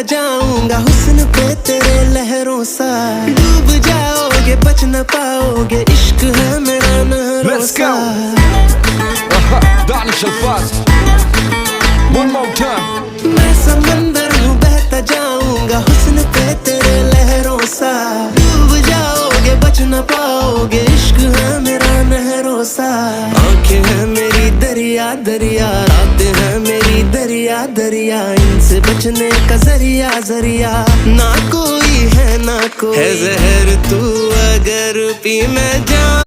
जाऊंगा हुस्न पे तेरे लहरों सा, डूब जाओगे बच न पाओगे, इश्क है मेरा नहरों सा। मैं समंदर हूँ बहता जाऊंगा हुस्न पे तेरे लहरों सा, डूब जाओगे बच न पाओगे, इश्क है मेरा नहरों सा। आंखें हैं मेरी दरिया दरिया, रातें हैं मेरी दरिया दरिया, इनसे बचने का जरिया जरिया ना कोई है ना कोई है। जहर तू अगर पी मैं जा